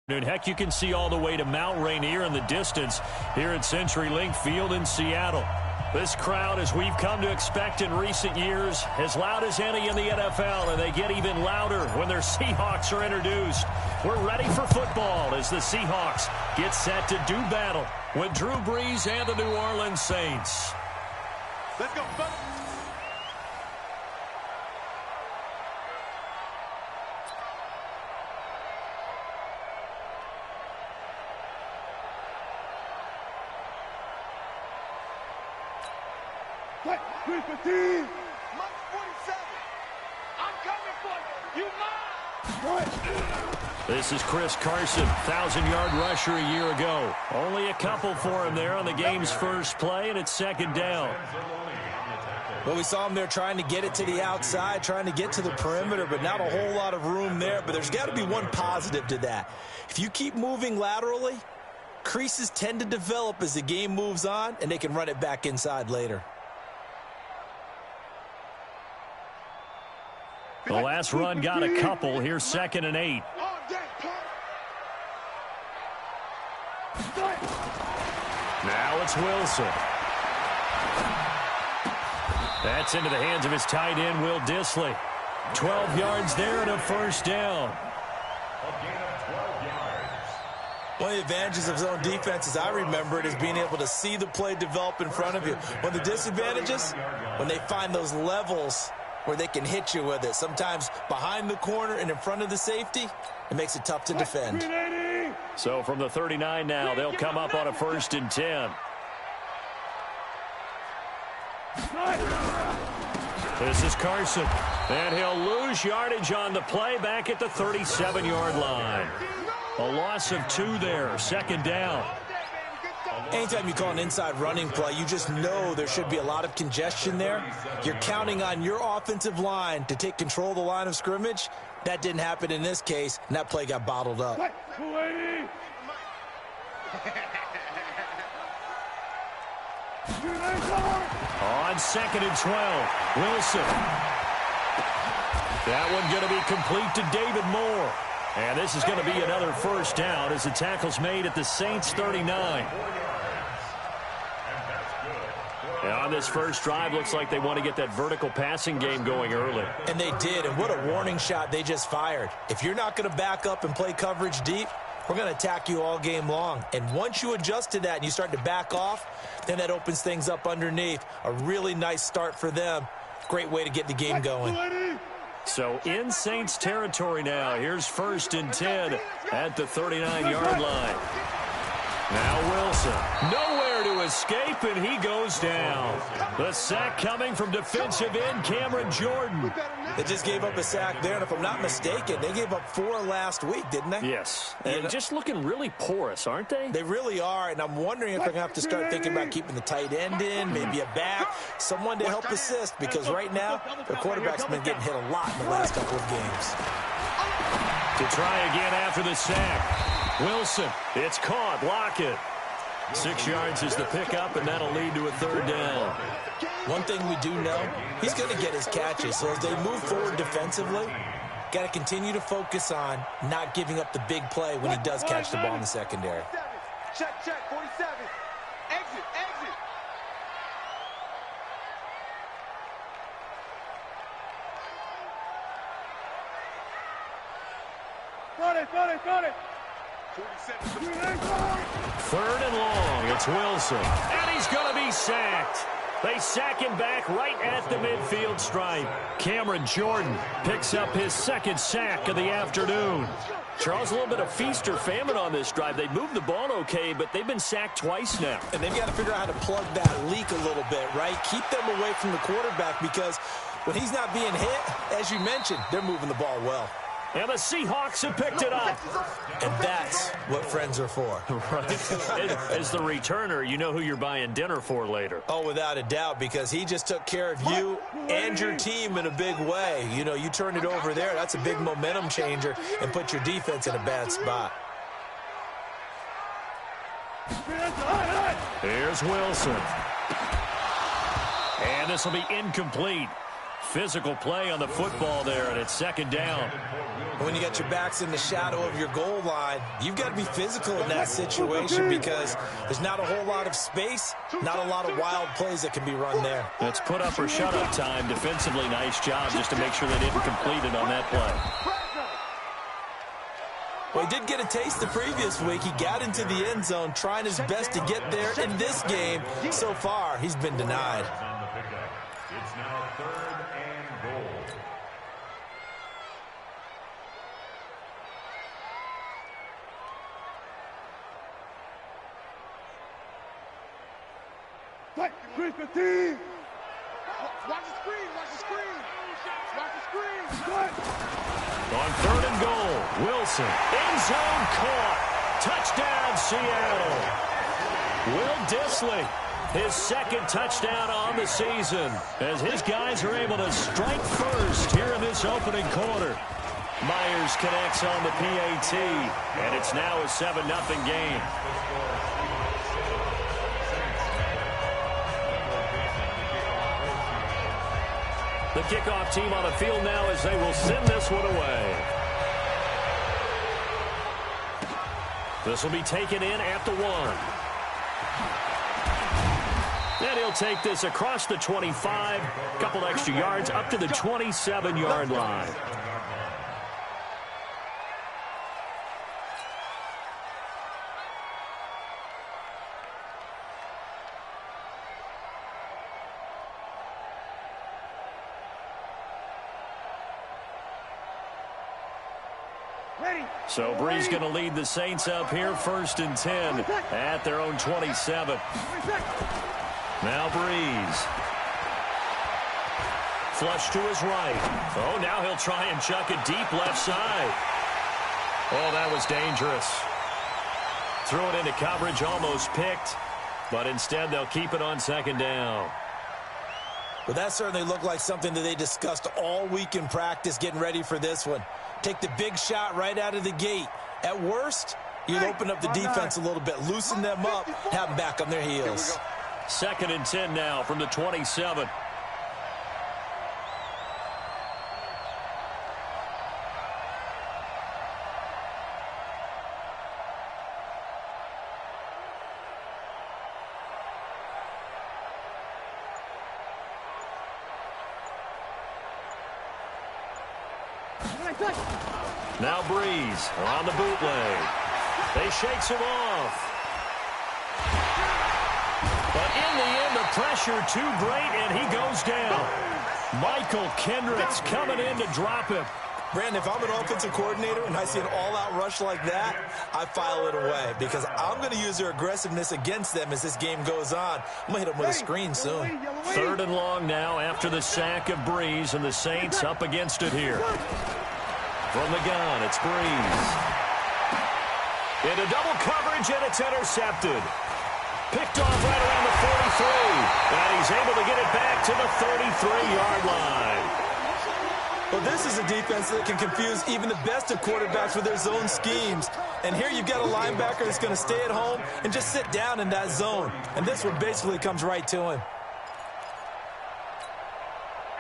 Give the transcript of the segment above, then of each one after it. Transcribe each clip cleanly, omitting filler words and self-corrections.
Heck, you can see all the way to Mount Rainier in the distance here at CenturyLink Field in Seattle. This crowd, as we've come to expect in recent years, as loud as any in the NFL, and they get even louder when their Seahawks are introduced. We're ready for football as the Seahawks get set to do battle with Drew Brees and the New Orleans Saints. Let's go, fellas. What? 315. Mike 47. I'm coming for you. You mine. This is Chris Carson, 1,000-yard rusher a year ago. Only a couple for him there on the game's first play, and it's second down. Well, we saw him there trying to get it to the outside, trying to get to the perimeter, but not a whole lot of room there. But there's got to be one positive to that. If you keep moving laterally, creases tend to develop as the game moves on, and they can run it back inside later. The last run got a couple. Here's 2nd and 8. Now it's Wilson. That's into the hands of his tight end, Will Dissly. 12 yards there and a first down. One of the advantages of zone defense, as I remember it, is being able to see the play develop in front of you. One of the disadvantages, when they find those levels where they can hit you with it. Sometimes behind the corner and in front of the safety, it makes it tough to defend. So from the 39 now, they'll come up on a 1st and 10. This is Carson. And he'll lose yardage on the play back at the 37-yard line. A loss of 2 there, 2nd down. Anytime you call an inside running play, you just know there should be a lot of congestion there. You're counting on your offensive line to take control of the line of scrimmage. That didn't happen in this case, and that play got bottled up. On 2nd and 12, Wilson. That one going to be complete to David Moore. And this is going to be another first down as the tackle's made at the Saints' 39. And on this first drive, looks like they want to get that vertical passing game going early. And they did, and what a warning shot they just fired. If you're not going to back up and play coverage deep, we're going to attack you all game long. And once you adjust to that and you start to back off, then that opens things up underneath. A really nice start for them. Great way to get the game going. So in Saints territory now. Here's 1st and 10 at the 39-yard line. Now Wilson. Nowhere to escape, and he goes down. The sack coming from defensive end Cameron Jordan. They just gave up a sack there, and if I'm not mistaken, they gave up 4 last week, didn't they? Yes. And just looking really porous, aren't they? They really are, and I'm wondering if they're going to have to start thinking about keeping the tight end in, maybe a back, someone to help assist, because right now, their quarterback's been getting hit a lot in the last couple of games. To try again after the sack. Wilson, it's caught. Lockett. 6 yards is the pickup, and that'll lead to a 3rd down. One thing we do know, he's going to get his catches. So as they move forward defensively, got to continue to focus on not giving up the big play when he does catch the ball in the secondary. Check, 47. Exit. 3rd and long. It's Wilson. And he's going to be sacked. They sack him back right at the midfield stripe. Cameron Jordan picks up his 2nd sack of the afternoon. Charles, a little bit of feast or famine on this drive. They moved the ball okay, but they've been sacked twice now. And they've got to figure out how to plug that leak a little bit, right? Keep them away from the quarterback, because when he's not being hit, as you mentioned, they're moving the ball well. And the Seahawks have picked it up. And that's what friends are for. Right. As the returner, you know who you're buying dinner for later. Oh, without a doubt, because he just took care of you and your team in a big way. You know, you turn it over there, that's a big momentum changer, and put your defense in a bad spot. Here's Wilson. And this will be incomplete. Physical play on the football there, and it's second down. When you got your backs in the shadow of your goal line, you've got to be physical in that situation because there's not a whole lot of space, not a lot of wild plays that can be run there. That's put up or shut up time. Defensively, nice job just to make sure they didn't complete it on that play. Well, he did get a taste the previous week. He got into the end zone trying his best to get there in this game. So far, he's been denied. It's now 3rd and goal. Fight with the team. Watch the screen, watch the screen. Watch the screen. Fight. On 3rd and goal, Wilson, end zone caught. Touchdown, Seattle. Will Dissly, his second touchdown on the season, as his guys are able to strike first here in this opening quarter. Myers connects on the PAT, and it's now a 7-0 game. The kickoff team on the field now as they will send this one away. This will be taken in at the 1. And he'll take this across the 25, a couple extra yards up to the 27-yard line. So Brees going to lead the Saints up here, 1st and 10 at their own 27. Now Brees. Flush to his right. Oh, now he'll try and chuck it deep left side. Oh, that was dangerous. Threw it into coverage, almost picked, but instead they'll keep it on 2nd down. Well, that certainly looked like something that they discussed all week in practice getting ready for this one. Take the big shot right out of the gate. At worst, you'll open up the defense a little bit, loosen them up, have them back on their heels. 2nd and 10 now from the 27. Now Brees on the bootleg. They shakes him off. But in the end, the pressure too great, and he goes down. Michael Kendricks coming in to drop him. Brandon, if I'm an offensive coordinator and I see an all-out rush like that, I file it away because I'm going to use their aggressiveness against them as this game goes on. I'm going to hit them with a screen soon. 3rd and long now after the sack of Brees, and the Saints up against it here. From the gun, it's Brees. Into double coverage, and it's intercepted. Picked off right around the 43. And he's able to get it back to the 33-yard line. Well, this is a defense that can confuse even the best of quarterbacks with their zone schemes. And here you've got a linebacker that's going to stay at home and just sit down in that zone. And this one basically comes right to him.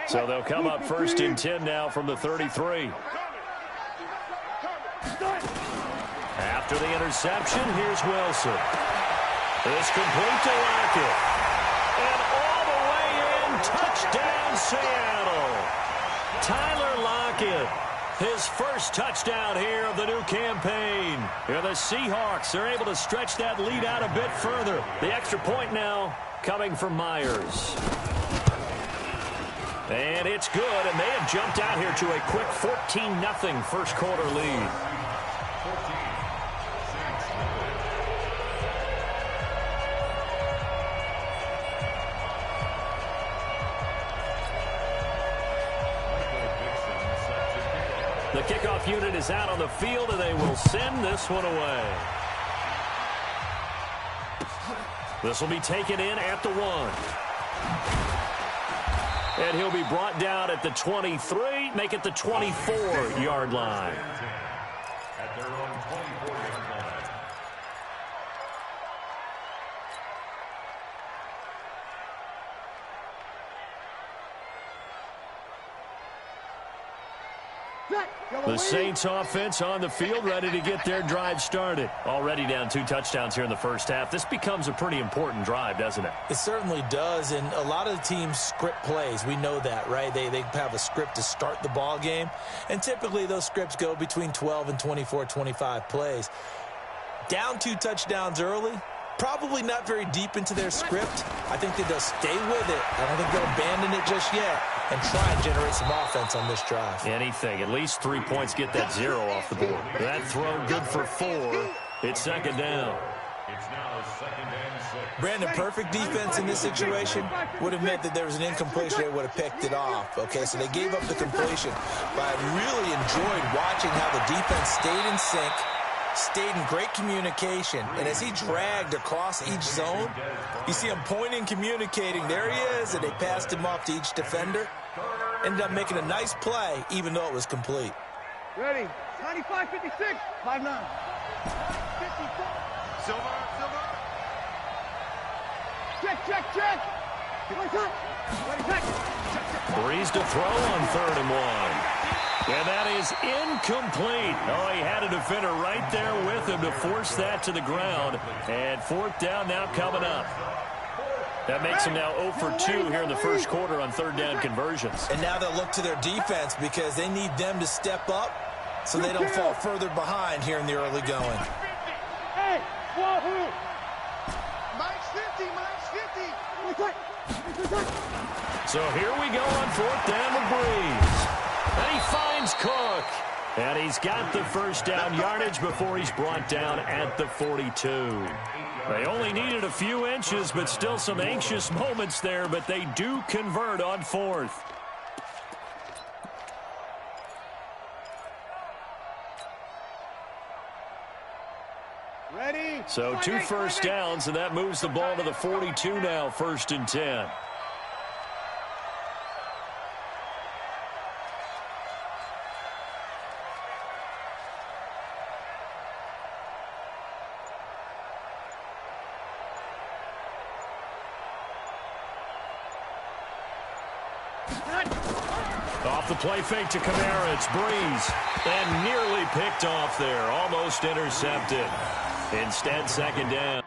So they'll come up 1st and 10 now from the 33. After the interception, here's Wilson. It's complete to Lockett. And all the way in, touchdown Seattle. Tyler Lockett, his first touchdown here of the new campaign. And the Seahawks are able to stretch that lead out a bit further. The extra point now coming from Myers. And it's good, and they have jumped out here to a quick 14-0 first quarter lead. The kickoff unit is out on the field, and they will send this one away. This will be taken in at the 1. And he'll be brought down at the 23, make it the 24-yard line. At their own 24-yard line. The Saints offense on the field, ready to get their drive started. Already down 2 touchdowns here in the first half. This becomes a pretty important drive, doesn't it? It certainly does, and a lot of the teams script plays. We know that, right? They have a script to start the ball game, and typically those scripts go between 12 and 24, 25 plays. Down 2 touchdowns early, probably not very deep into their script. I think that they'll stay with it. I don't think they'll abandon it just yet and try and generate some offense on this drive. Anything. At least 3 points, get that 0 off the board. That throw good for 4. It's second down. It's now 2nd and 6. Brandon, perfect defense in this situation would have meant that there was an incompletion. They would have picked it off. Okay, so they gave up the completion. But I really enjoyed watching how the defense stayed in sync, stayed in great communication, and as he dragged across each zone, you see him pointing, communicating. There he is, and they passed him off to each defender. Ended up making a nice play, even though it was complete. Ready. 95, 56, 5-9. 54. Silver. Check. Ready, check. Breeze to throw on 3rd and 1. And that is incomplete. Oh, he had a defender right there with him to force that to the ground. And 4th down now coming up. That makes them now 0 for 2 here in the first quarter on 3rd down conversions. And now they'll look to their defense because they need them to step up so they don't fall further behind here in the early going. Hey, whoa. Minus 50. So here we go on 4th down with Breeze. And he finds Cook. And he's got the first down yardage before he's brought down at the 42. They only needed a few inches, but still some anxious moments there, but they do convert on 4th. Ready. So 2 first downs, and that moves the ball to the 42 now, 1st and 10. Off the play fake to Kamara, it's Breeze. And nearly picked off there, almost intercepted. Instead, 2nd down.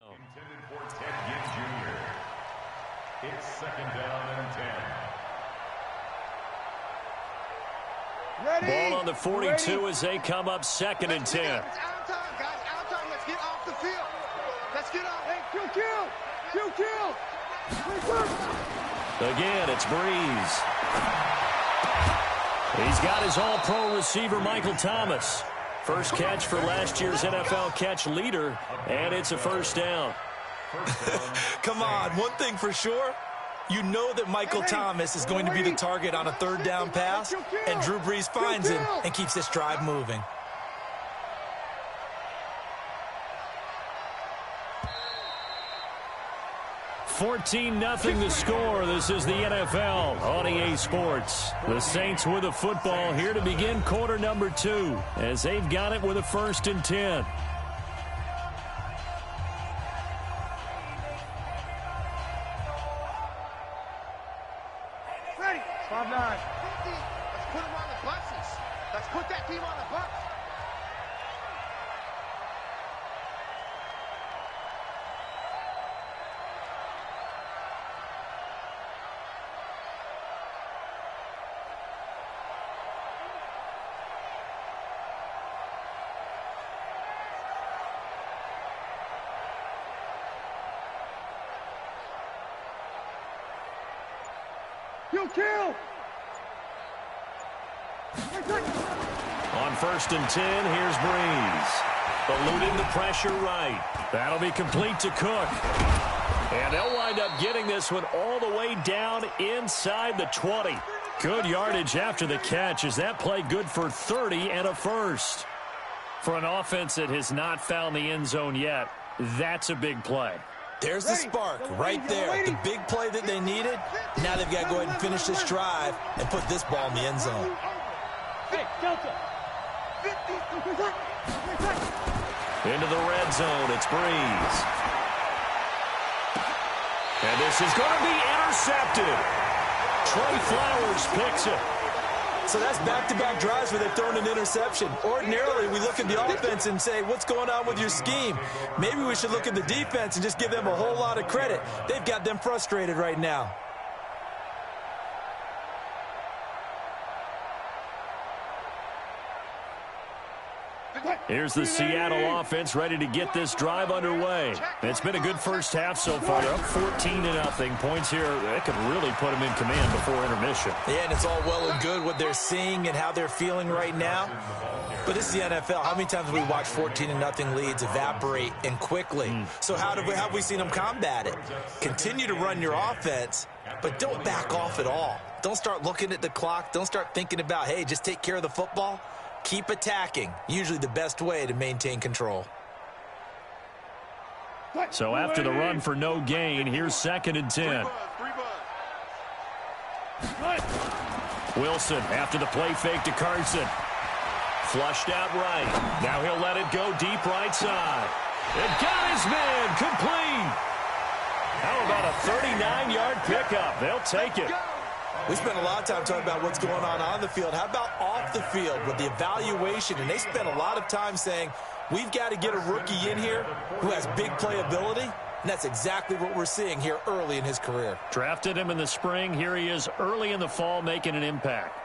Intended for Ted Ginn Jr. It's 2nd down and 10. Ready. Ball on the 42 as they come up 2nd and 10. It's out of time, guys. Out of time. Let's get off the field. Let's get off. Hey, kill. Again, it's Breeze. He's got his all-pro receiver, Michael Thomas. First catch for last year's NFL catch leader, and it's a first down. Come on, one thing for sure, you know that Michael Thomas is going to be the target on a 3rd down pass, and Drew Brees finds him and keeps this drive moving. $14-0 the score. This is the NFL on EA Sports. The Saints with the football here to begin quarter number 2 as they've got it with a 1st and 10. Ready. 5-9. 50. Let's put them on the buses. Let's put that team on the bus. Kill. On 1st and 10, here's Breeze. Eluding the pressure right. That'll be complete to Cook. And they'll wind up getting this one all the way down inside the 20. Good yardage after the catch. Is that play good for 30 and a first? For an offense that has not found the end zone yet, that's a big play. There's the spark right there. The big play that they needed. Now they've got to go ahead and finish this drive and put this ball in the end zone. Hey, Delta. Into the red zone, it's Breeze. And this is going to be intercepted. Trey Flowers picks it. So that's back-to-back drives where they've thrown an interception. Ordinarily, we look at the offense and say, what's going on with your scheme? Maybe we should look at the defense and just give them a whole lot of credit. They've got them frustrated right now. Here's the Seattle offense ready to get this drive underway. It's been a good first half so far. They're up 14-0. Points here that could really put them in command before intermission. Yeah, and it's all well and good what they're seeing and how they're feeling right now. But this is the NFL. How many times have we watched 14-0 leads evaporate and quickly? So how have we seen them combat it? Continue to run your offense, but don't back off at all. Don't start looking at the clock. Don't start thinking about, hey, just take care of the football. Keep attacking. Usually the best way to maintain control. So after the run for no gain, here's 2nd and 10. Wilson after the play fake to Carson. Flushed out right. Now he'll let it go deep right side. It got his man complete. How about a 39-yard pickup? They'll take it. We spent a lot of time talking about what's going on the field. How about off the field with the evaluation? And they spent a lot of time saying, we've got to get a rookie in here who has big playability. And that's exactly what we're seeing here early in his career. Drafted him in the spring. Here he is early in the fall making an impact.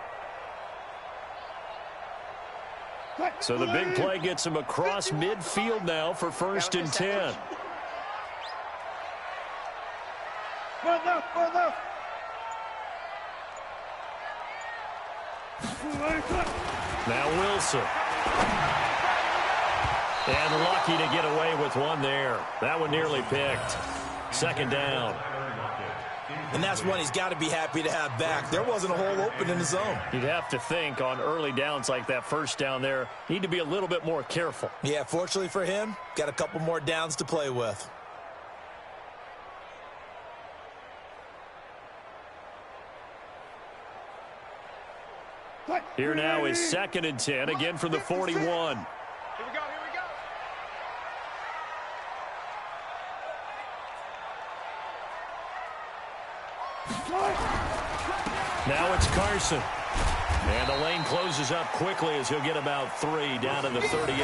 So the big play gets him across midfield now for 1st and 10. Now Wilson. And lucky to get away with one there. That one nearly picked. 2nd down. And that's one he's got to be happy to have back. There wasn't a hole open in the zone. You'd have to think on early downs like that 1st down there, need to be a little bit more careful. Yeah, fortunately for him, got a couple more downs to play with. Here now is 2nd and 10, again from the 41. Here we go, here we go. Now it's Carson. And the lane closes up quickly as he'll get about 3 down to the 38.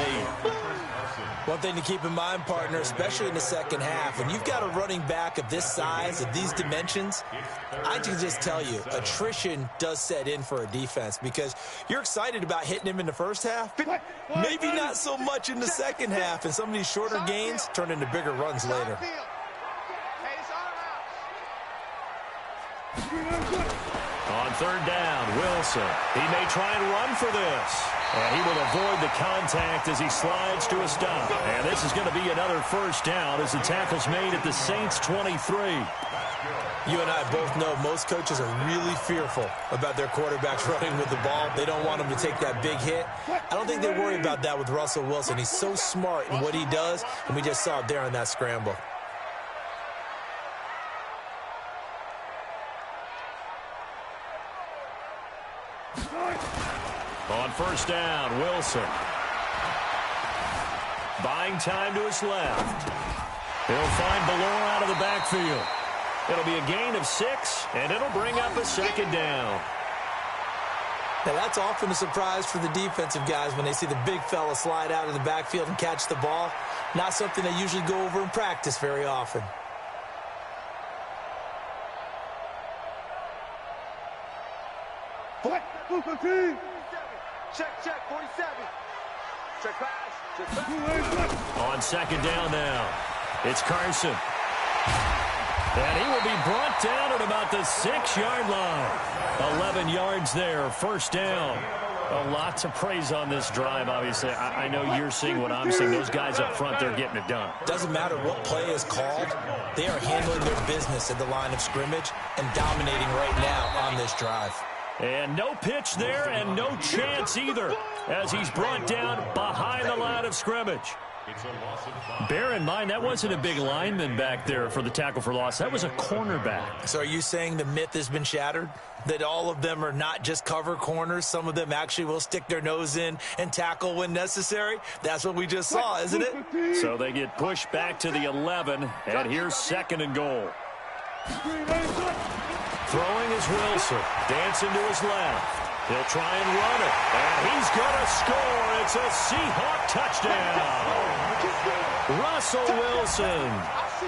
One thing to keep in mind, partner, especially in the second half, when you've got a running back of this size, of these dimensions, I can just tell you, attrition does set in for a defense because you're excited about hitting him in the first half, maybe not so much in the second half, and some of these shorter gains turn into bigger runs later. On 3rd down, Wilson. He may try and run for this. And he will avoid the contact as he slides to a stop. And this is going to be another 1st down as the tackle's made at the Saints' 23. You and I both know most coaches are really fearful about their quarterbacks running with the ball. They don't want them to take that big hit. I don't think they worry about that with Russell Wilson. He's so smart in what he does, and we just saw it there on that scramble. On 1st down, Wilson. Buying time to his left. He'll find Ballore out of the backfield. It'll be a gain of 6, and it'll bring up a 2nd down. Now, that's often a surprise for the defensive guys when they see the big fella slide out of the backfield and catch the ball. Not something they usually go over in practice very often. Check, 47. Check pass. Check pass. On 2nd down now, it's Carson. And he will be brought down at about the 6-yard line. 11 yards there, 1st down. A lot to praise on this drive, obviously. I know you're seeing what I'm seeing. Those guys up front, they're getting it done. Doesn't matter what play is called. They are handling their business at the line of scrimmage and dominating right now on this drive. And no pitch there and no chance either as he's brought down behind the line of scrimmage. Bear in mind, that wasn't a big lineman back there for the tackle for loss. That was a cornerback. So are you saying the myth has been shattered? That all of them are not just cover corners? Some of them actually will stick their nose in and tackle when necessary? That's what we just saw, isn't it? So they get pushed back to the 11, and here's 2nd and goal. Throwing is Wilson. Dancing to his left. He'll try and run it. And he's going to score. It's a Seahawk touchdown. Russell Wilson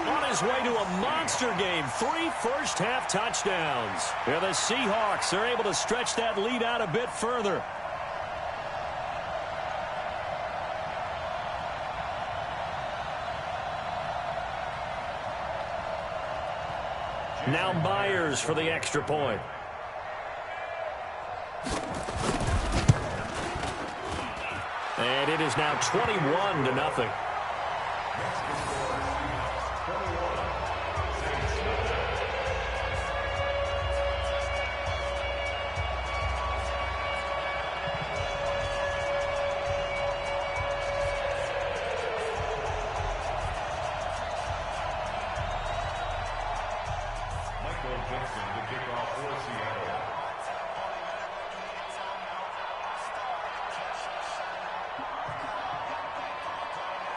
on his way to a monster game. 3 first-half touchdowns. And the Seahawks are able to stretch that lead out a bit further. Now Myers for the extra point. And it is now 21-0.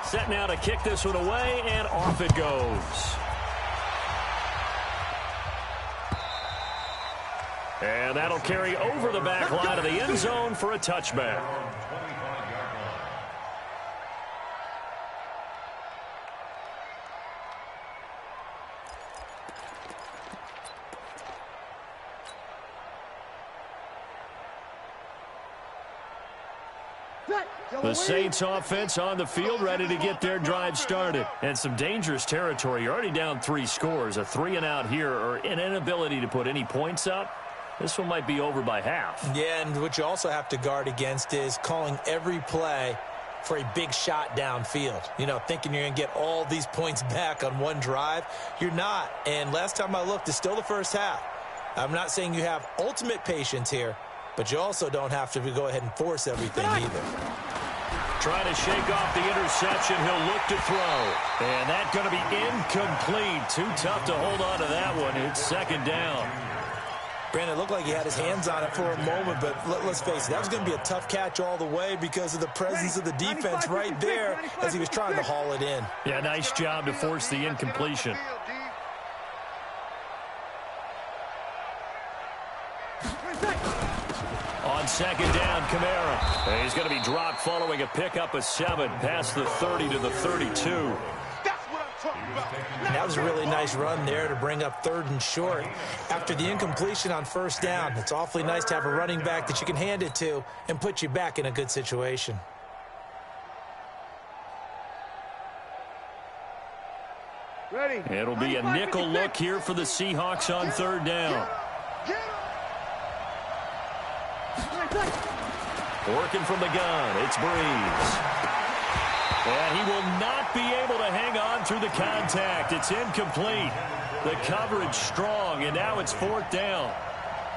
Set now to kick this one away, and off it goes. And that'll carry over the back line of the end zone for a touchback. The Saints offense on the field, ready to get their drive started. And some dangerous territory. You're already down 3 scores. A 3-and-out here, or an inability to put any points up. This one might be over by half. Yeah, and what you also have to guard against is calling every play for a big shot downfield. You know, thinking you're going to get all these points back on one drive. You're not. And last time I looked, it's still the first half. I'm not saying you have ultimate patience here, but you also don't have to go ahead and force everything either. Trying to shake off the interception. He'll look to throw. And that's going to be incomplete. Too tough to hold on to that one. It's 2nd down. Brandon, it looked like he had his hands on it for a moment, but let's face it, that was going to be a tough catch all the way because of the presence of the defense right there as he was trying to haul it in. Yeah, nice job to force the incompletion. On 2nd down, Kamara. And he's going to be dropped following a pickup of 7 past the 30 to the 32. And that was a really nice run there to bring up 3rd and short. After the incompletion on 1st down, it's awfully nice to have a running back that you can hand it to and put you back in a good situation. Ready. It'll be a nickel look here for the Seahawks on 3rd down. Working from the gun, it's Breeze. And he will not be able to hang on through the contact. It's incomplete. The coverage strong, and now it's 4th down.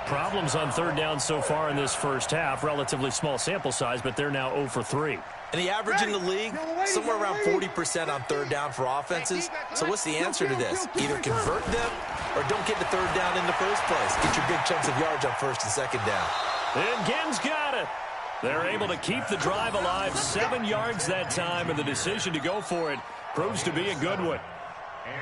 Problems on 3rd down so far in this first half. Relatively small sample size, but they're now 0 for 3. And the average in the league, somewhere around 40% on 3rd down for offenses. So what's the answer to this? Either convert them or don't get to 3rd down in the first place. Get your big chunks of yards on 1st and 2nd down. And Ginn's got it. They're able to keep the drive alive. 7 yards that time, and the decision to go for it proves to be a good one.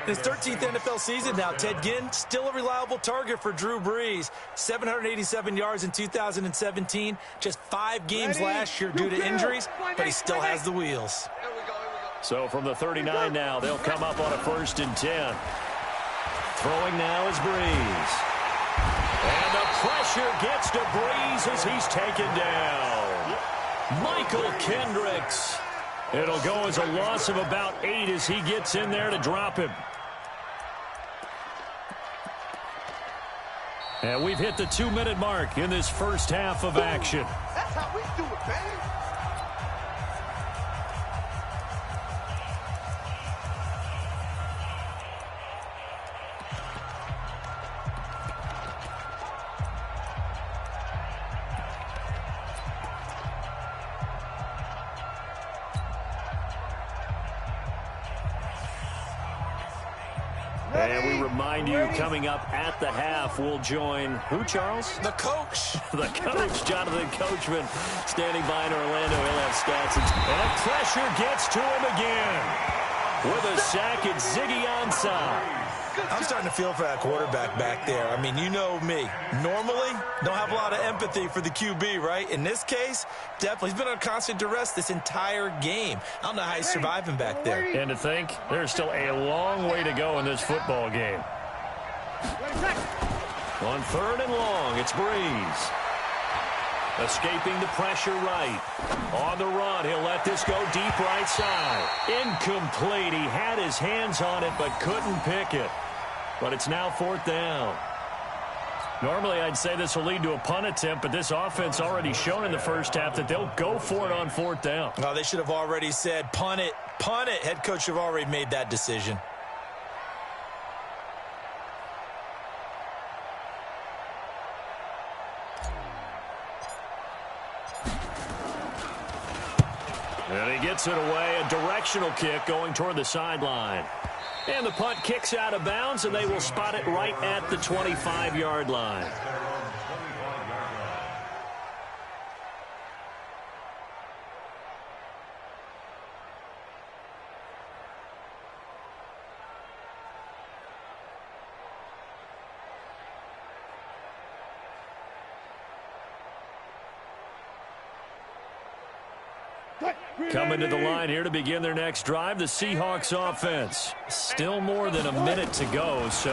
His 13th NFL season now, Ted Ginn, still a reliable target for Drew Brees. 787 yards in 2017, just 5 games last year due to injuries, but he still has the wheels. So from the 39 now, they'll come up on a 1st and 10. Throwing now is Brees. And the pressure gets to Brees as he's taken down. Michael Kendricks. It'll go as a loss of about 8 as he gets in there to drop him. And we've hit the 2-minute mark in this first half of action. That's how we do it, baby. And we remind you, coming up at the half, we'll join who, Charles? The coach. The coach, Jonathan Coachman, standing by in Orlando. He'll have stats. And pressure gets to him again. With a sack, it's Ziggy Ansah. I'm starting to feel for that quarterback back there. I mean, you know me. Normally, don't have a lot of empathy for the QB, right? In this case, definitely. He's been under constant duress this entire game. I don't know how he's surviving back there. And to think, there's still a long way to go in this football game. On 3rd and long, it's Breeze. Escaping the pressure right. On the run, he'll let this go deep right side. Incomplete. He had his hands on it, but couldn't pick it. But it's now 4th down. Normally, I'd say this will lead to a punt attempt, but this offense already shown in the first half that they'll go for it on 4th down. Oh, they should have already said, punt it, punt it. Head coach should have already made that decision. And he gets it away, a directional kick going toward the sideline. And the punt kicks out of bounds, and they will spot it right at the 25-yard line. Coming to the line here to begin their next drive, the Seahawks offense. Still more than a minute to go, so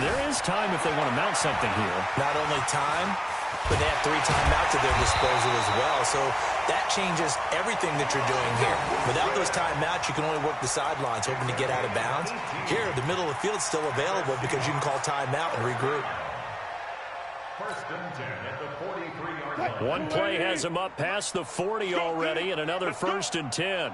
there is time if they want to mount something here. Not only time, but they have 3 timeouts at their disposal as well, so that changes everything that you're doing here. Without those timeouts, you can only work the sidelines, hoping to get out of bounds. Here, the middle of the field is still available because you can call timeout and regroup. 1st and 10 at the 43-yard line. One play has him up past the 40 already, and another 1st and 10.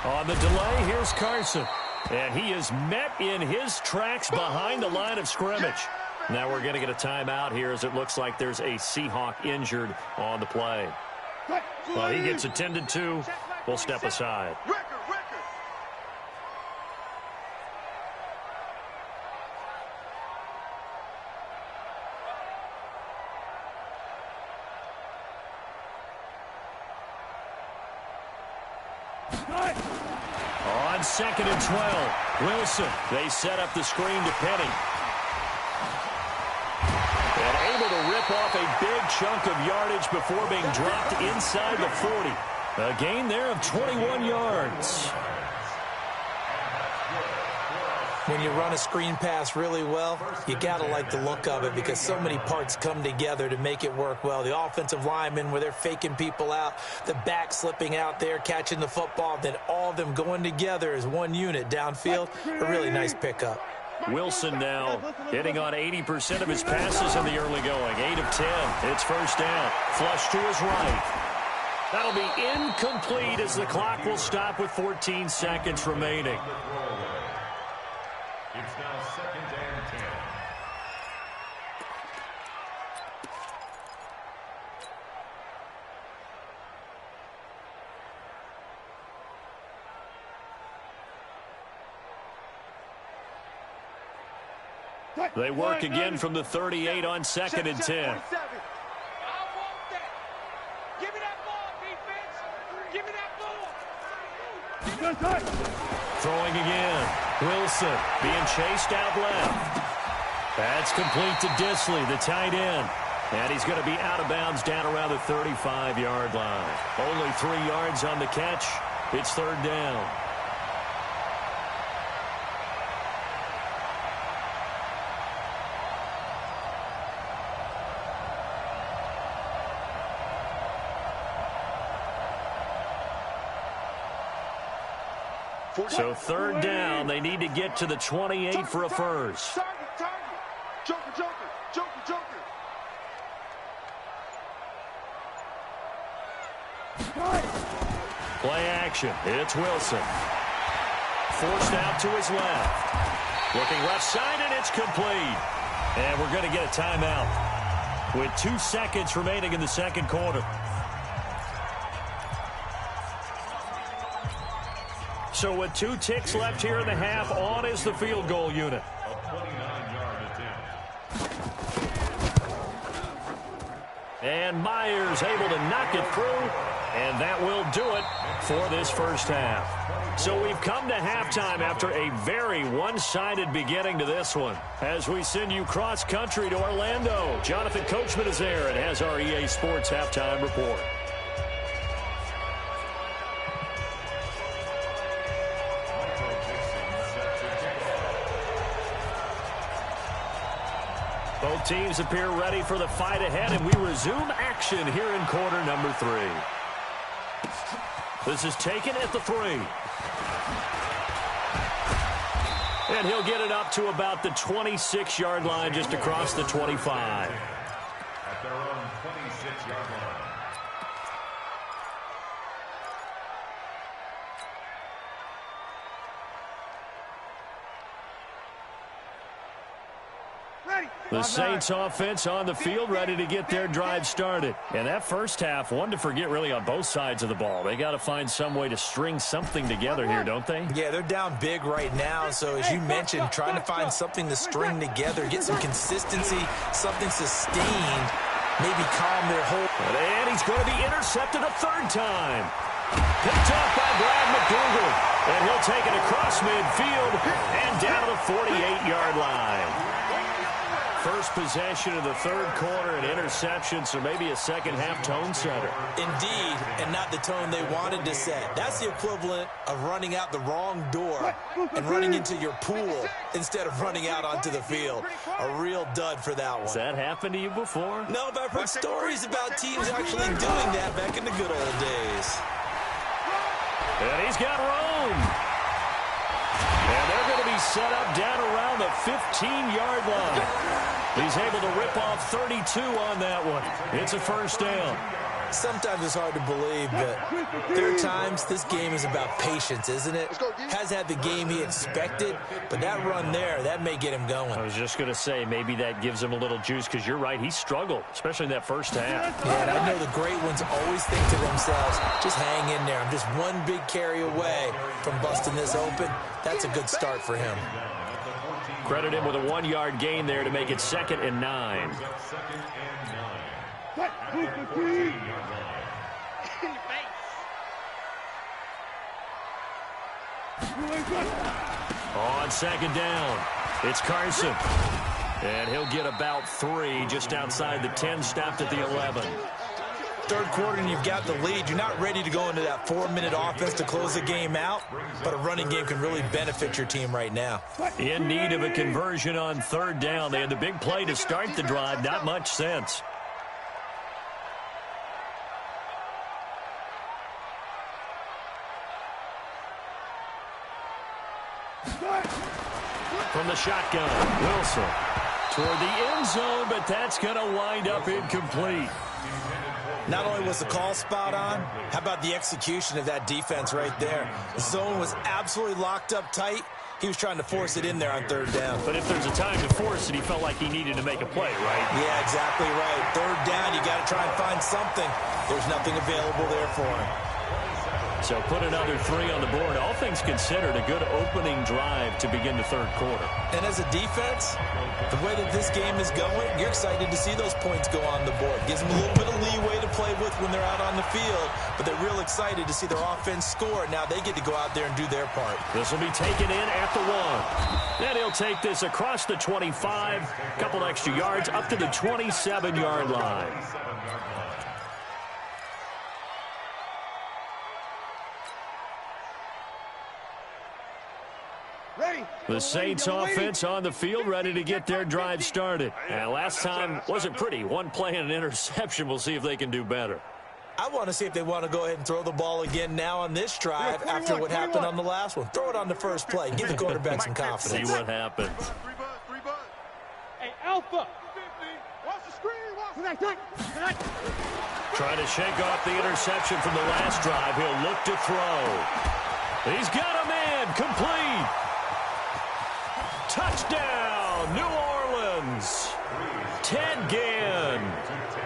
On the delay, here's Carson. And he is met in his tracks behind the line of scrimmage. Now we're going to get a timeout here as it looks like there's a Seahawk injured on the play. Well, he gets attended to. We'll step aside. On 2nd and 12, Wilson. They set up the screen to Penny. And able to rip off a big chunk of yardage before being dropped inside the 40. A gain there of 21 yards. When you run a screen pass really well, you got to like the look of it because so many parts come together to make it work well. The offensive linemen, where they're faking people out, the back slipping out there, catching the football, then all of them going together as one unit downfield. A really nice pickup. Wilson now hitting on 80% of his passes in the early going. 8 of 10. It's 1st down. Flush to his right. That'll be incomplete as the clock will stop with 14 seconds remaining. It's now 2nd and 10. They work again from the 38 on 2nd and 10. I want that. Give me that ball, defense. Give me that ball. Throwing again. Wilson being chased out left. That's complete to Disley, the tight end. And he's going to be out of bounds down around the 35-yard line. Only 3 yards on the catch. It's 3rd down. So third down, they need to get to the 28 for a first. Target. Joker. Play action. It's Wilson. Forced out to his left. Looking left side, and it's complete. And we're going to get a timeout with 2 seconds remaining in the second quarter. So with 2 ticks left here in the half, on is the field goal unit. A 29-yard attempt. And Myers able to knock it through, and that will do it for this first half. So we've come to halftime after a very one-sided beginning to this one. As we send you cross-country to Orlando, Jonathan Coachman is there and has our EA Sports halftime report. Both teams appear ready for the fight ahead, and we resume action here in quarter number 3. This is taken at the 3. And he'll get it up to about the 26-yard line, just across the 25. At their own 26-yard line. The Saints offense on the field, ready to get their drive started. And that first half, one to forget really on both sides of the ball. They got to find some way to string something together here, don't they? Yeah, they're down big right now. So as you mentioned, trying to find something to string together, get some consistency, something sustained, maybe calm their whole. And he's going to be intercepted a third time. Picked off by Brad McDougal. And he'll take it across midfield and down to the 48-yard line. First possession of the third quarter, an interception, so maybe a second-half tone setter. Indeed, and not the tone they wanted to set. That's the equivalent of running out the wrong door and running into your pool instead of running out onto the field. A real dud for that one. Has that happened to you before? No, but I've heard stories about teams actually doing that back in the good old days. And he's got room. And they're going to be set up down around the 15-yard line. He's able to rip off 32 on that one. It's a first down. Sometimes it's hard to believe, but there are times this game is about patience, isn't it? Has had the game he expected, but that run there, that may get him going. I was just going to say, maybe that gives him a little juice, because you're right, he struggled, especially in that first half. Yeah, and I know the great ones always think to themselves, just hang in there. I'm just one big carry away from busting this open. That's a good start for him. Credit him with a 1-yard gain there to make it 2nd and 9. On second down, it's Carson. And he'll get about 3 just outside the 10, stopped at the 11. Third quarter and you've got the lead. You're not ready to go into that 4-minute offense to close the game out, but a running game can really benefit your team right now. In need of a conversion on third down. They had the big play to start the drive. Not much sense. From the shotgun, Wilson toward the end zone, but that's going to wind up incomplete. Not only was the call spot on, how about the execution of that defense right there? The zone was absolutely locked up tight. He was trying to force it in there on third down. But if there's a time to force it, he felt like he needed to make a play, right? Yeah, exactly right. Third down, you got to try and find something. There's nothing available there for him. So put another 3 on the board. All things considered, a good opening drive to begin the third quarter. And as a defense, the way that this game is going, you're excited to see those points go on the board. Gives them a little bit of leeway to play with when they're out on the field, but they're real excited to see their offense score. Now they get to go out there and do their part. This will be taken in at the 1. Then he'll take this across the 25, a couple extra yards, up to the 27-yard line. The Saints offense on the field, ready to get their drive started. And last time wasn't pretty. One play and an interception. We'll see if they can do better. I want to see if they want to go ahead and throw the ball again now on this drive after what happened on the last one. Throw it on the first play. Give the quarterback some confidence. See what happens. Hey, Alpha. Watch the screen. Trying to shake off the interception from the last drive. He'll look to throw. He's got a man. Complete. Touchdown, New Orleans. Ted Ginn.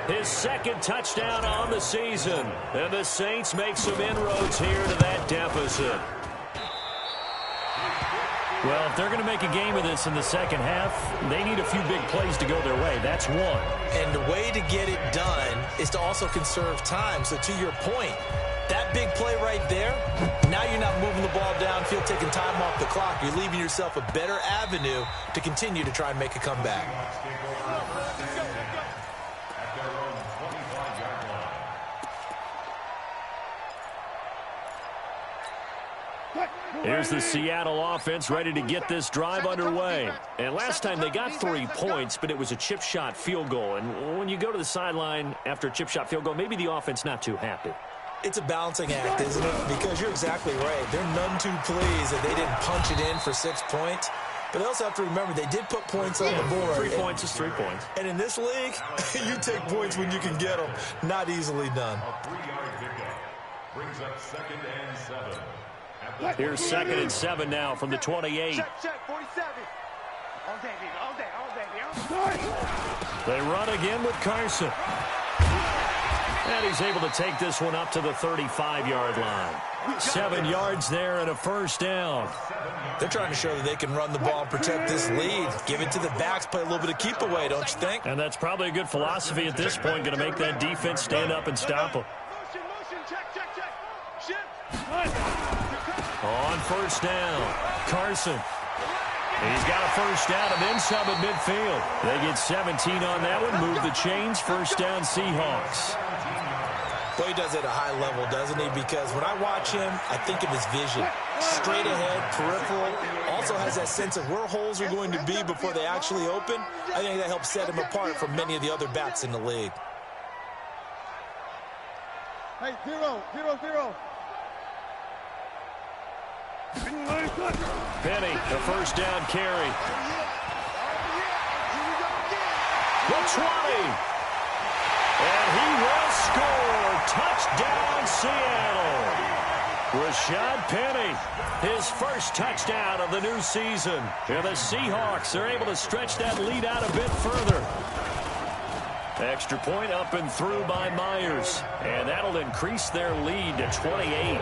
His second touchdown on the season. And the Saints make some inroads here to that deficit. Well, if they're going to make a game of this in the second half, they need a few big plays to go their way. That's one. And the way to get it done is to also conserve time. So to your point, that big play right there, now you're not moving the ball downfield, taking time off the clock. You're leaving yourself a better avenue to continue to try and make a comeback. Here's the Seattle offense ready to get this drive underway. And last time they got 3 points, but it was a chip shot field goal. And when you go to the sideline after a chip shot field goal, maybe the offense not too happy. It's a balancing act, isn't it? Because you're exactly right. They're none too pleased that they didn't punch it in for 6 points. But they also have to remember they did put points on the board. 3 points is 3 points. And in this league, you take points when you can get them. Not easily done. A 3-yard pickup brings up 2nd and 7. Here's 2nd and 7 now from the 28. Check, 47. All day, baby. They run again with Carson. And he's able to take this one up to the 35-yard line. 7 yards there and a first down. They're trying to show that they can run the ball and protect this lead. Give it to the backs, play a little bit of keep away, don't you think? And that's probably a good philosophy at this point, going to make that defense stand up and stop them. Motion, check. Shift. On first down, Carson. He's got a first down and then some at midfield. They get 17 on that one, move the chains, first down Seahawks. Boy, he does it at a high level, doesn't he? Because when I watch him, I think of his vision. Straight ahead, peripheral, also has that sense of where holes are going to be before they actually open. I think that helps set him apart from many of the other backs in the league. Hey, 0. Penny, the first down carry. The 20. And he will score. Touchdown, Seattle. Rashad Penny, his first touchdown of the new season. And the Seahawks are able to stretch that lead out a bit further. Extra point up and through by Myers. And that'll increase their lead to 28.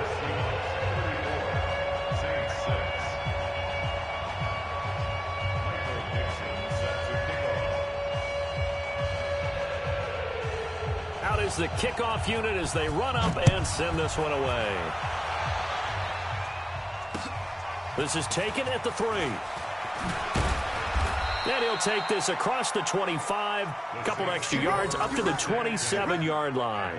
Out is the kickoff unit as they run up and send this one away. This is taken at the 3. And he'll take this across the 25, a couple extra yards up to the 27-yard line.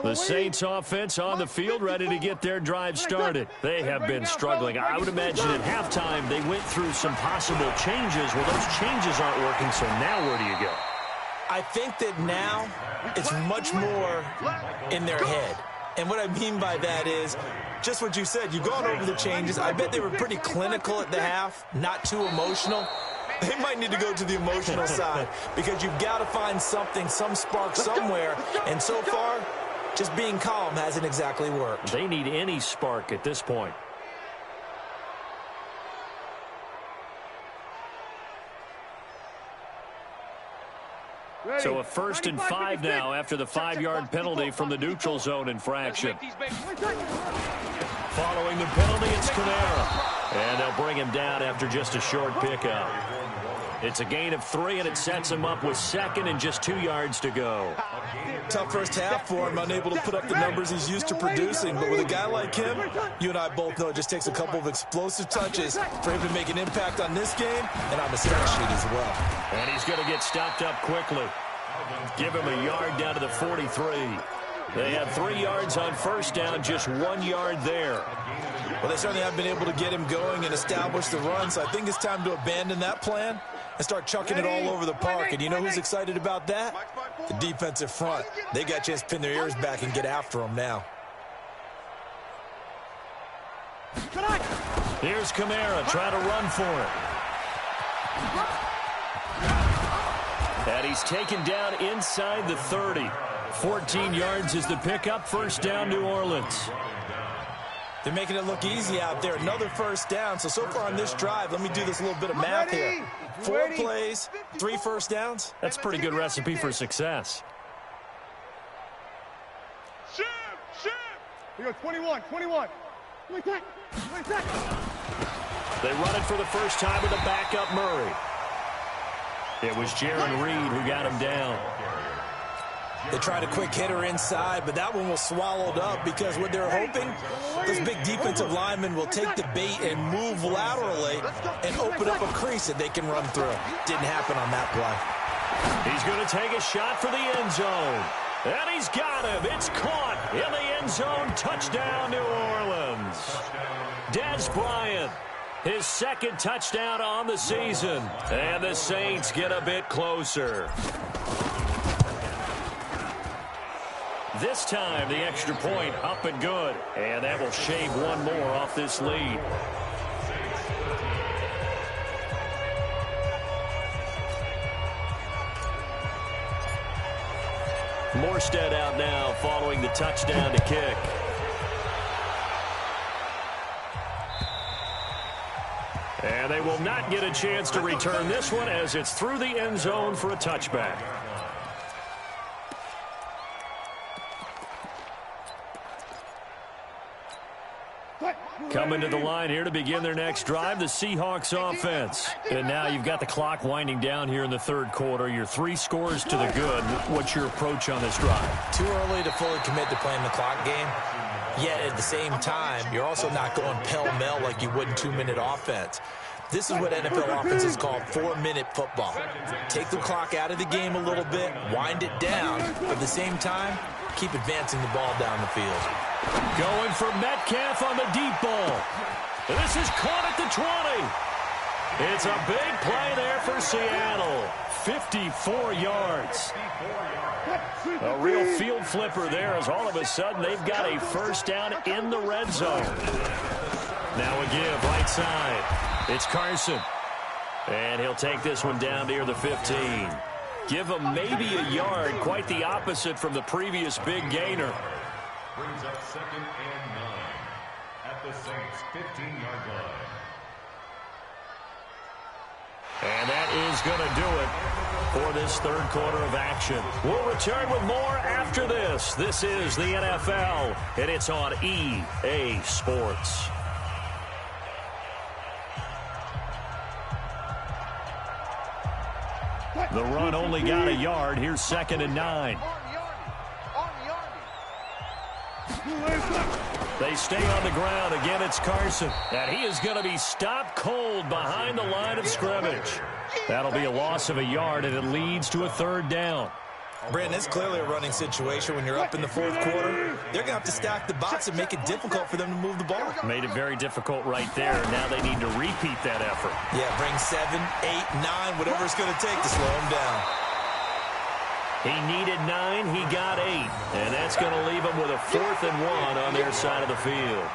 The Saints offense on the field ready to get their drive started. They have been struggling. I would imagine at halftime they went through some possible changes. Well, those changes aren't working, so now where do you go? I think that now it's much more in their head. And what I mean by that is just what you said. You've gone over the changes. I bet they were pretty clinical at the half, not too emotional. They might need to go to the emotional side because you've got to find something, some spark somewhere. And so far, just being calm hasn't exactly worked. They need any spark at this point. So a 1st and 5 now after the 5-yard penalty from the neutral zone infraction. Following the penalty, it's Kamara. And they'll bring him down after just a short pickup. It's a gain of 3, and it sets him up with 2nd and just 2 yards to go. Tough first half for him, unable to put up the numbers he's used to producing. But with a guy like him, you and I both know it just takes a couple of explosive touches for him to make an impact on this game and on the stat sheet as well. And he's going to get stopped up quickly. Give him a yard down to the 43. They had 3 yards on first down, just 1 yard there. Well, they certainly have been able to get him going and establish the run, so I think it's time to abandon that plan and start chucking it all over the park. And you know who's excited about that? The defensive front. They got a chance to pin their ears back and get after him now. Here's Kamara trying to run for it. And he's taken down inside the 30. 14 yards is the pickup. First down, New Orleans. They're making it look easy out there. Another first down. So far on this drive, let me do this little bit of math here. 4 plays, 3 first downs. That's a pretty good recipe for success. Shift. We go 21. They run it for the first time with a backup Murray. It was Jaron Reed who got him down. They tried a quick hitter inside, but that one was swallowed up because what they're hoping, those big defensive linemen will take the bait and move laterally and open up a crease that they can run through. Didn't happen on that play. He's going to take a shot for the end zone. And he's got him. It's caught in the end zone. Touchdown, New Orleans. Dez Bryant, his second touchdown on the season. And the Saints get a bit closer. This time, the extra point up and good. And that will shave one more off this lead. Morstead out now following the touchdown to kick. And they will not get a chance to return this one as it's through the end zone for a touchback. Coming to the line here to begin their next drive, the Seahawks offense. And now you've got the clock winding down here in the third quarter. You're 3 scores to the good. What's your approach on this drive? Too early to fully commit to playing the clock game. Yet at the same time, you're also not going pell-mell like you would in 2-minute offense. This is what NFL offenses call 4-minute football. Take the clock out of the game a little bit, wind it down, but at the same time, keep advancing the ball down the field. Going for Metcalf on the deep ball. This is caught at the 20. It's a big play there for Seattle. 54 yards. A real field flipper there as all of a sudden they've got a first down in the red zone. Now a give right side. It's Carson. And he'll take this one down near the 15. Give him maybe a yard. Quite the opposite from the previous big gainer. Brings up 2nd and 9 at the Saints' 15-yard line. And that is going to do it for this third quarter of action. We'll return with more after this. This is the NFL, and it's on EA Sports. The run only got a yard. Here's 2nd and 9. They stay on the ground. Again, it's Carson. And he is going to be stopped cold behind the line of scrimmage. That'll be a loss of a yard, and it leads to a 3rd down. Brandon, it's clearly a running situation when you're up in the 4th quarter. They're going to have to stack the box and make it difficult for them to move the ball. Made it very difficult right there. Now they need to repeat that effort. Yeah, bring 7, 8, 9, whatever it's going to take to slow them down. He needed 9, he got 8. And that's going to leave him with a 4th and 1 on their side of the field.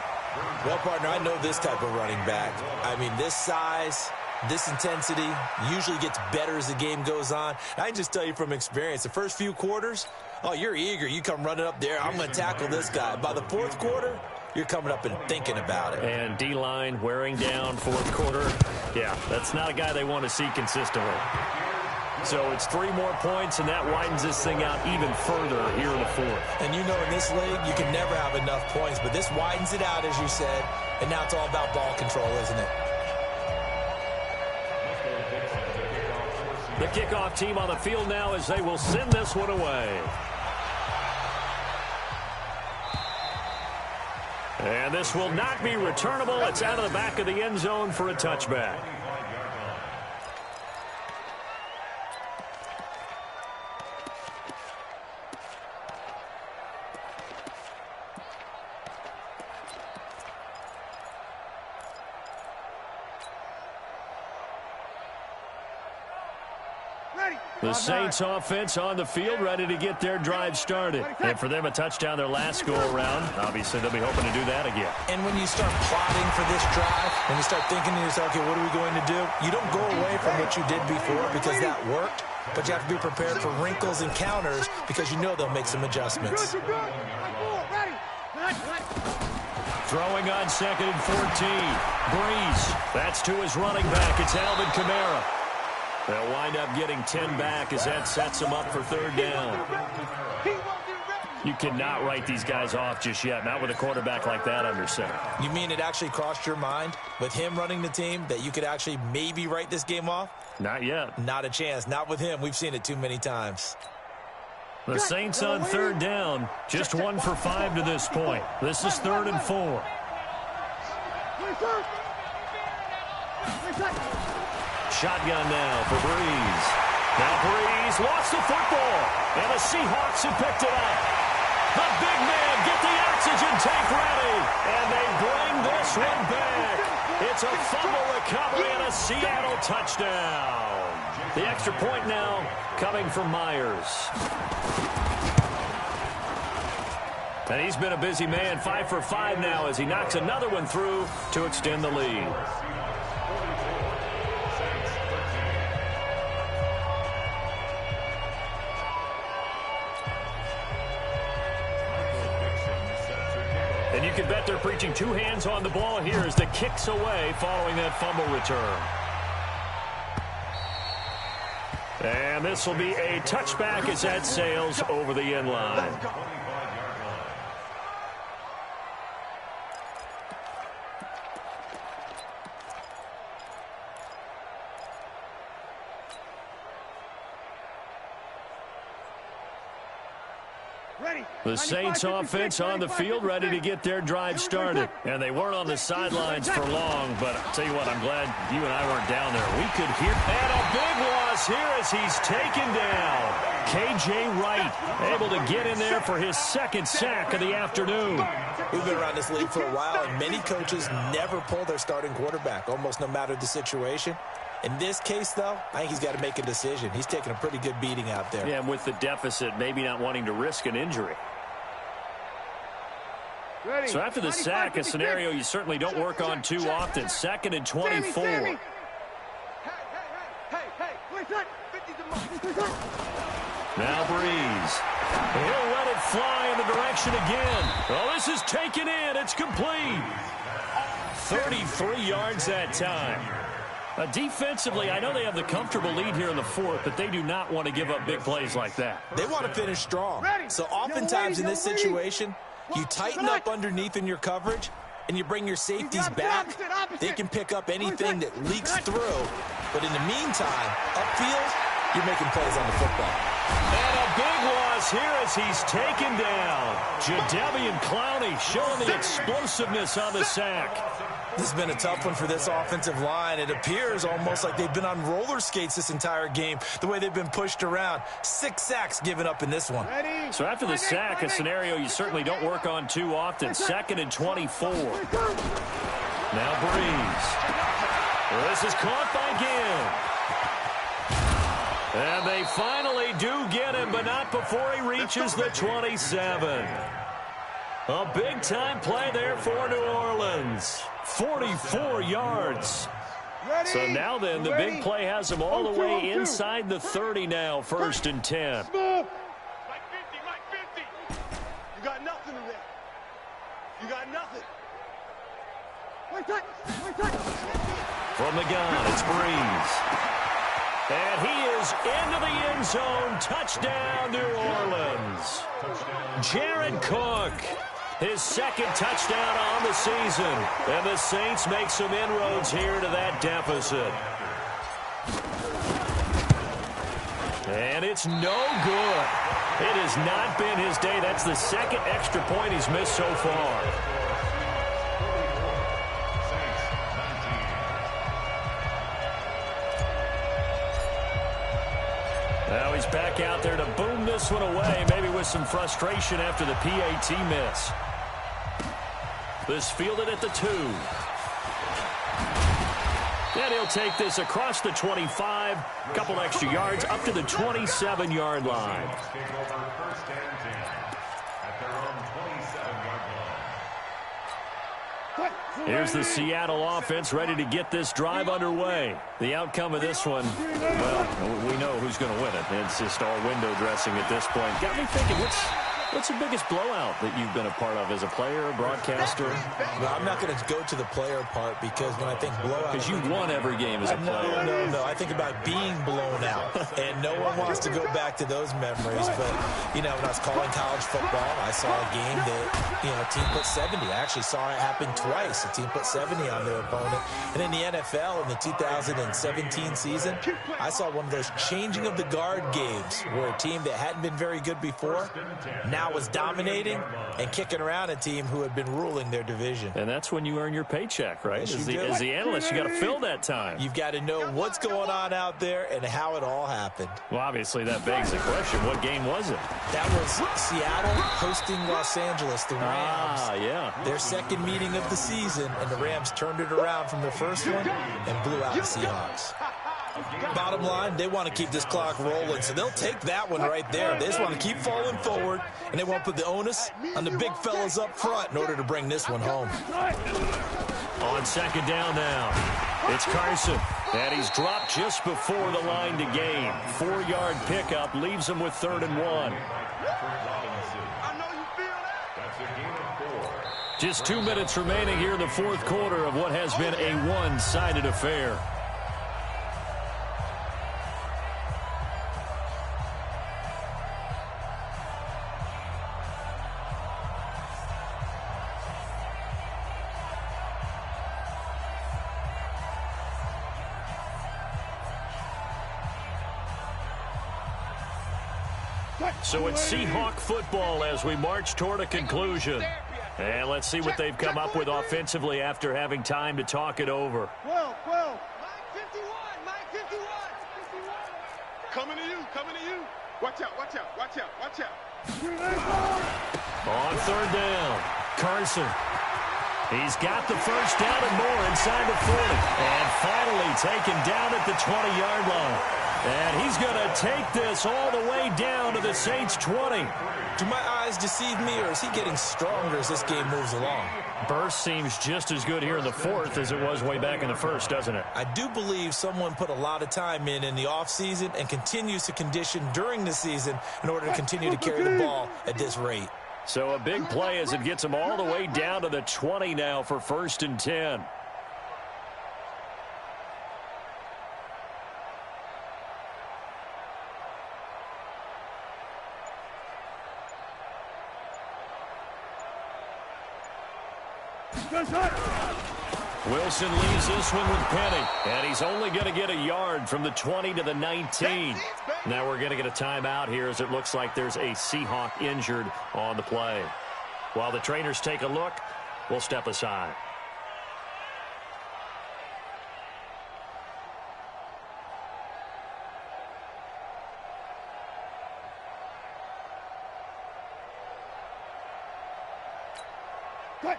Well, partner, I know this type of running back. I mean, this size, this intensity usually gets better as the game goes on. I can just tell you from experience, the first few quarters, oh, you're eager. You come running up there. I'm going to tackle this guy. By the 4th quarter, you're coming up and thinking about it. And D-line wearing down 4th quarter. Yeah, that's not a guy they want to see consistently. So it's 3 more points, and that widens this thing out even further here in the 4th. And you know in this league, you can never have enough points, but this widens it out, as you said, and now it's all about ball control, isn't it? The kickoff team on the field now as they will send this one away. And this will not be returnable. It's out of the back of the end zone for a touchback. The Saints offense on the field, ready to get their drive started. And for them, a touchdown their last go-around. Obviously, they'll be hoping to do that again. And when you start plotting for this drive, when you start thinking to yourself, okay, what are we going to do? You don't go away from what you did before because that worked, but you have to be prepared for wrinkles and counters because you know they'll make some adjustments. Throwing on 2nd and 14. Breeze. That's to his running back. It's Alvin Kamara. They'll wind up getting 10 back as that sets them up for 3rd down. You cannot write these guys off just yet, not with a quarterback like that under center. You mean it actually crossed your mind with him running the team that you could actually maybe write this game off? Not yet. Not a chance. Not with him. We've seen it too many times. The Saints on 3rd down. Just 1 for 5 to this point. This is 3rd and 4. Shotgun now for Breeze. Now Breeze lost the football. And the Seahawks have picked it up. The big man, get the oxygen tank ready. And they bring this one back. It's a fumble recovery and a Seattle touchdown. The extra point now coming from Myers. And he's been a busy man, 5 for 5 now as he knocks another one through to extend the lead. And you can bet they're preaching 2 hands on the ball here as the kick's away following that fumble return. And this will be a touchback as that sails over the end line. The Saints offense on the field ready to get their drive started. And they weren't on the sidelines for long, but I'll tell you what, I'm glad you and I weren't down there. We could hear. And a big loss here as he's taken down. K.J. Wright able to get in there for his 2nd sack of the afternoon. We've been around this league for a while, and many coaches never pull their starting quarterback, almost no matter the situation. In this case, though, I think he's got to make a decision. He's taking a pretty good beating out there. Yeah, and with the deficit, maybe not wanting to risk an injury. So after the sack, a scenario you certainly don't work on too often. 2nd and 24. Now Breeze. He'll let it fly in the direction again. Oh, this is taken in. It's complete. 33 yards that time. Defensively, I know they have the comfortable lead here in the 4th, but they do not want to give up big plays like that. They want to finish strong. So oftentimes in this situation, you tighten up underneath in your coverage, and you bring your safeties back. They can pick up anything that leaks through. But in the meantime, upfield, you're making plays on the football. And a big loss here as he's taken down. Jadeveon Clowney showing the explosiveness on the sack. This has been a tough one for this offensive line. It appears almost like they've been on roller skates this entire game, the way they've been pushed around. 6 sacks given up in this one. So after the sack, a scenario you certainly don't work on too often. 2nd and 24. Now Breeze. This is caught by Gill. And they finally do get him, but not before he reaches the 27. A big-time play there for New Orleans. 44 yards. So now then, the big play has them all the way inside the 30 now, 1st and 10. Mike 50, Mike 50. You got nothing in there. You got nothing. From the gun, it's Breeze. And he is into the end zone. Touchdown, New Orleans. Jared Cook. His 2nd touchdown on the season. And the Saints make some inroads here to that deficit. And it's no good. It has not been his day. That's the 2nd extra point he's missed so far. Now he's back out there to boom this one away, maybe with some frustration after the PAT miss. This fielded at the 2. And he'll take this across the 25, a couple extra yards, up to the 27-yard line. Take over first and 10 at their own 27-yard line. Here's the Seattle offense ready to get this drive underway. The outcome of this one, well, we know who's going to win it. It's just all window dressing at this point. Got me thinking, what's the biggest blowout that you've been a part of as a player, broadcaster? Well, I'm not going to go to the player part because when I think blowout... Because you won every game as a player. No. I think about being blown out. And no one wants to go back to those memories. But, when I was calling college football, I saw a game that, a team put 70. I actually saw it happen twice. A team put 70 on their opponent. And in the NFL, in the 2017 season, I saw one of those changing of the guard games where a team that hadn't been very good before now was dominating and kicking around a team who had been ruling their division. And that's when you earn your paycheck, right? As the analyst, you got to fill that time. You've got to know what's going on out there and how it all happened. Well, obviously, that begs the question, what game was it? That was Seattle hosting Los Angeles, the Rams. Yeah. Their second meeting of the season, and the Rams turned it around from the first one and blew out the Seahawks. Bottom line, they want to keep this clock rolling, so they'll take that one right there. They just want to keep falling forward, and they won't put the onus on the big fellas up front in order to bring this one home. On second down now, it's Carson, and he's dropped just before the line to gain. 4-yard pickup leaves him with 3rd and 1. Just 2 minutes remaining here in the fourth quarter of what has been a one-sided affair. So it's Seahawk football as we march toward a conclusion. And let's see what they've come up with offensively after having time to talk it over. 12. Mike 51. Coming to you. Watch out. On third down, Carson. He's got the first down and more inside the 40. And finally taken down at the 20-yard line. And he's going to take this all the way down to the Saints' 20. Do my eyes deceive me, or is he getting stronger as this game moves along? Burst seems just as good here in the fourth as it was way back in the first, doesn't it? I do believe someone put a lot of time in the offseason and continues to condition during the season in order to continue to carry the ball at this rate. So a big play as it gets him all the way down to the 20 now for 1st and 10. Wilson leaves this one with Penny, and he's only going to get a yard from the 20 to the 19. Now we're going to get a timeout here as it looks like there's a Seahawk injured on the play. While the trainers take a look, we'll step aside.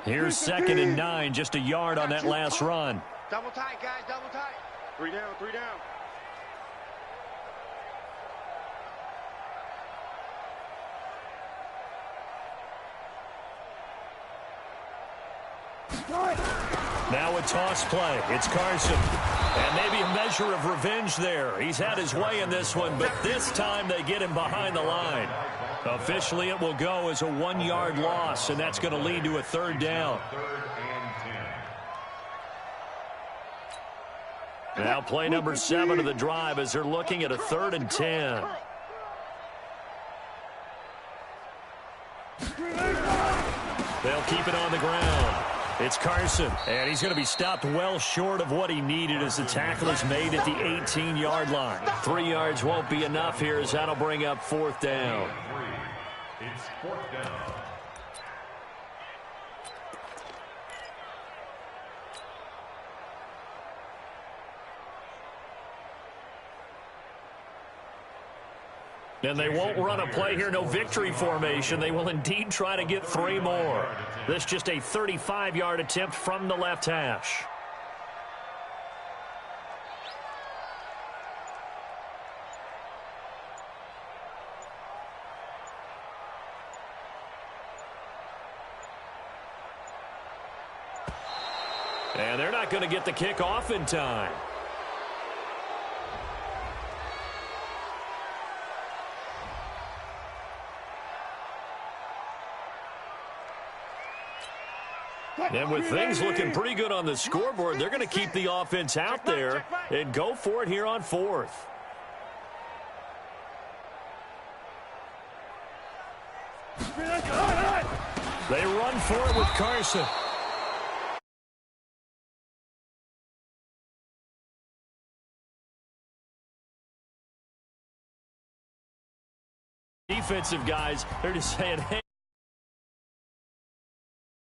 Here's 2nd and 9, just a yard on that last run. Double tight, guys, double tight. 3 down. Now a toss play. It's Carson. And maybe a measure of revenge there. He's had his way in this one, but this time they get him behind the line. Officially, it will go as a 1-yard loss, and that's going to lead to a 3rd down. Now play number 7 of the drive as they're looking at a 3rd and 10. They'll keep it on the ground. It's Carson, and he's going to be stopped well short of what he needed as the tackle is made at the 18-yard line. 3 yards won't be enough here as that'll bring up 4th down. It's 4th down. And they won't run a play here, no victory formation. They will indeed try to get 3 more. This just a 35-yard attempt from the left hash. And they're not going to get the kick off in time. And with things looking pretty good on the scoreboard, they're going to keep the offense out there and go for it here on fourth. They run for it with Carson. Defensive guys, they're just saying, hey.